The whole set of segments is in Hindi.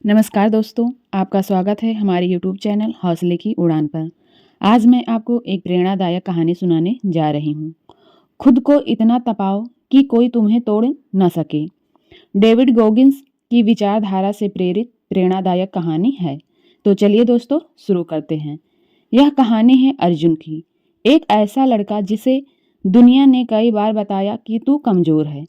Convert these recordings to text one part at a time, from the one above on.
नमस्कार दोस्तों, आपका स्वागत है हमारे यूट्यूब चैनल हौसले की उड़ान पर। आज मैं आपको एक प्रेरणादायक कहानी सुनाने जा रही हूँ। खुद को इतना तपाओ कि कोई तुम्हें तोड़ न सके। डेविड गोगिंस की विचारधारा से प्रेरित प्रेरणादायक कहानी है। तो चलिए दोस्तों शुरू करते हैं। यह कहानी है अर्जुन की, एक ऐसा लड़का जिसे दुनिया ने कई बार बताया कि तू कमजोर है,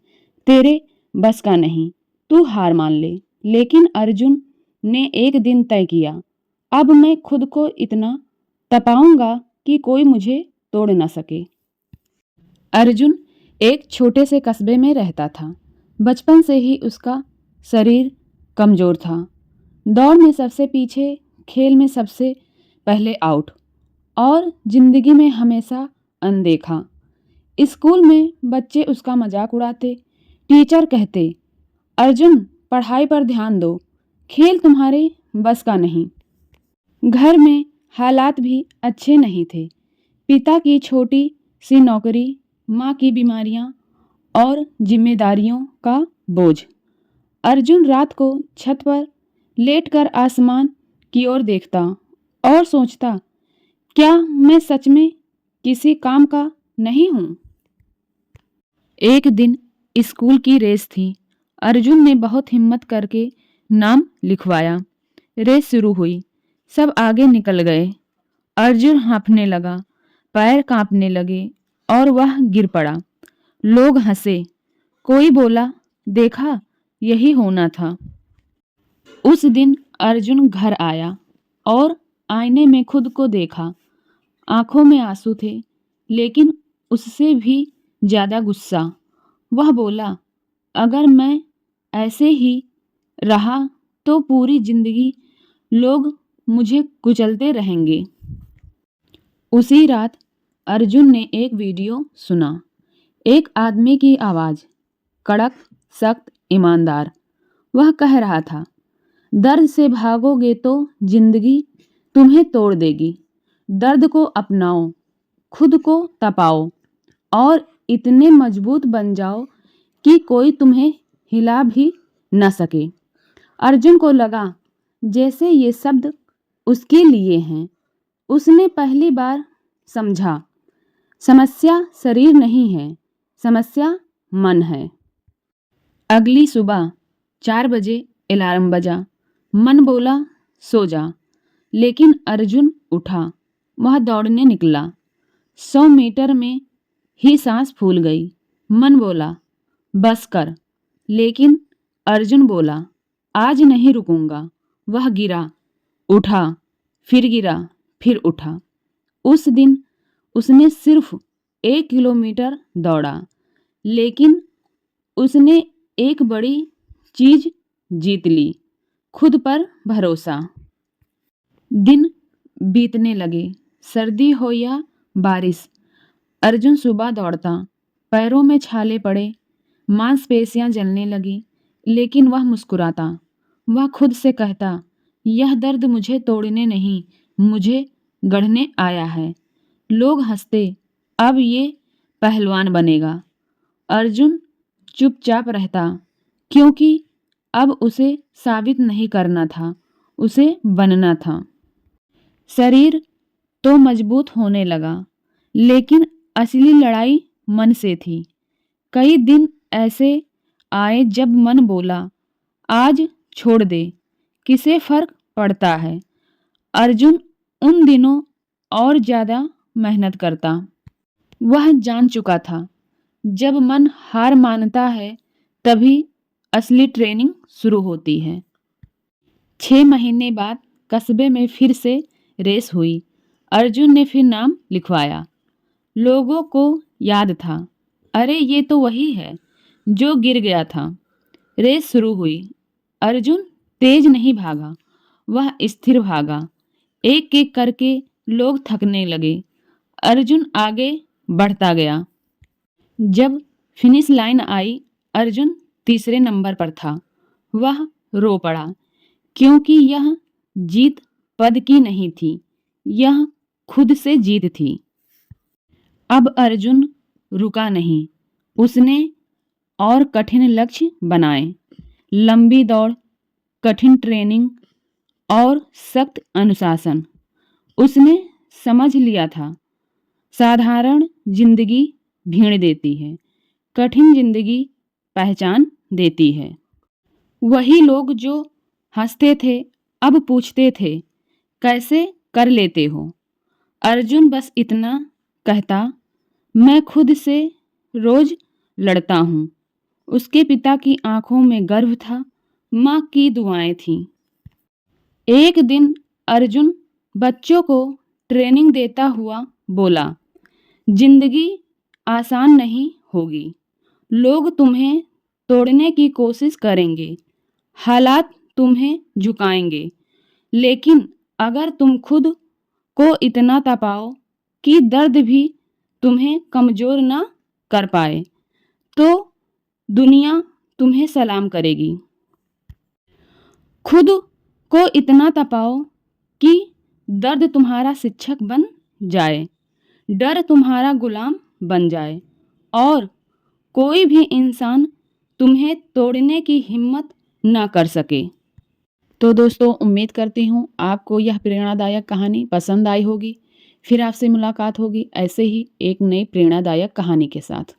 तेरे बस का नहीं, तू हार मान ले। लेकिन अर्जुन ने एक दिन तय किया, अब मैं खुद को इतना तपाऊंगा कि कोई मुझे तोड़ न सके। अर्जुन एक छोटे से कस्बे में रहता था। बचपन से ही उसका शरीर कमजोर था। दौड़ में सबसे पीछे, खेल में सबसे पहले आउट और जिंदगी में हमेशा अनदेखा। स्कूल में बच्चे उसका मजाक उड़ाते। टीचर कहते, अर्जुन पढ़ाई पर ध्यान दो, खेल तुम्हारे बस का नहीं। घर में हालात भी अच्छे नहीं थे। पिता की छोटी सी नौकरी, माँ की बीमारियाँ और जिम्मेदारियों का बोझ। अर्जुन रात को छत पर लेटकर आसमान की ओर देखता और सोचता, क्या मैं सच में किसी काम का नहीं हूँ। एक दिन स्कूल की रेस थी। अर्जुन ने बहुत हिम्मत करके नाम लिखवाया। रेस शुरू हुई। सब आगे निकल गए। अर्जुन हाँफने लगा, पैर कांपने लगे और वह गिर पड़ा। लोग हंसे। कोई बोला, देखा, यही होना था। उस दिन अर्जुन घर आया और आईने में खुद को देखा। आंखों में आंसू थे, लेकिन उससे भी ज्यादा गुस्सा। वह बोला, अगर मैं ऐसे ही रहा तो पूरी जिंदगी लोग मुझे कुचलते रहेंगे। उसी रात अर्जुन ने एक वीडियो सुना। एक आदमी की आवाज, कड़क, सख्त, ईमानदार। वह कह रहा था, दर्द से भागोगे तो जिंदगी तुम्हें तोड़ देगी। दर्द को अपनाओ, खुद को तपाओ और इतने मजबूत बन जाओ कि कोई तुम्हें हिला भी न सके। अर्जुन को लगा जैसे ये शब्द उसके लिए हैं। उसने पहली बार समझा, समस्या शरीर नहीं है, समस्या मन है। अगली सुबह 4 बजे अलार्म बजा। मन बोला, सो जा, लेकिन अर्जुन उठा। वह दौड़ने निकला। 100 मीटर में ही सांस फूल गई। मन बोला, बस कर, लेकिन अर्जुन बोला, आज नहीं रुकूंगा। वह गिरा, उठा, फिर गिरा, फिर उठा। उस दिन उसने सिर्फ 1 किलोमीटर दौड़ा, लेकिन उसने एक बड़ी चीज जीत ली, खुद पर भरोसा। दिन बीतने लगे, सर्दी हो या बारिश। अर्जुन सुबह दौड़ता, पैरों में छाले पड़े, मांसपेशियां जलने लगी, लेकिन वह मुस्कुराता। वह खुद से कहता, यह दर्द मुझे तोड़ने नहीं, मुझे गढ़ने आया है। लोग हंसते, अब ये पहलवान बनेगा। अर्जुन चुपचाप रहता, क्योंकि अब उसे साबित नहीं करना था, उसे बनना था। शरीर तो मजबूत होने लगा, लेकिन असली लड़ाई मन से थी। कई दिन ऐसे आए जब मन बोला, आज छोड़ दे, किसे फर्क पड़ता है। अर्जुन उन दिनों और ज्यादा मेहनत करता। वह जान चुका था, जब मन हार मानता है तभी असली ट्रेनिंग शुरू होती है। 6 महीने बाद कस्बे में फिर से रेस हुई। अर्जुन ने फिर नाम लिखवाया। लोगों को याद था, अरे ये तो वही है जो गिर गया था। रेस शुरू हुई। अर्जुन तेज नहीं भागा, वह स्थिर भागा। एक एक करके लोग थकने लगे। अर्जुन आगे बढ़ता गया। जब फिनिश लाइन आई, अर्जुन तीसरे नंबर पर था। वह रो पड़ा, क्योंकि यह जीत पद की नहीं थी, यह खुद से जीत थी। अब अर्जुन रुका नहीं। उसने और कठिन लक्ष्य बनाए। लंबी दौड़, कठिन ट्रेनिंग और सख्त अनुशासन। उसने समझ लिया था, साधारण जिंदगी भीड़ देती है, कठिन जिंदगी पहचान देती है। वही लोग जो हंसते थे अब पूछते थे, कैसे कर लेते हो? अर्जुन बस इतना कहता, मैं खुद से रोज लड़ता हूँ। उसके पिता की आंखों में गर्व था, माँ की दुआएं थीं। एक दिन अर्जुन बच्चों को ट्रेनिंग देता हुआ बोला, जिंदगी आसान नहीं होगी। लोग तुम्हें तोड़ने की कोशिश करेंगे, हालात तुम्हें झुकाएंगे, लेकिन अगर तुम खुद को इतना तपाओ कि दर्द भी तुम्हें कमजोर ना कर पाए, तो दुनिया तुम्हें सलाम करेगी। खुद को इतना तपाओ कि दर्द तुम्हारा शिक्षक बन जाए, डर तुम्हारा गुलाम बन जाए और कोई भी इंसान तुम्हें तोड़ने की हिम्मत ना कर सके। तो दोस्तों, उम्मीद करती हूँ आपको यह प्रेरणादायक कहानी पसंद आई होगी। फिर आपसे मुलाकात होगी ऐसे ही एक नई प्रेरणादायक कहानी के साथ।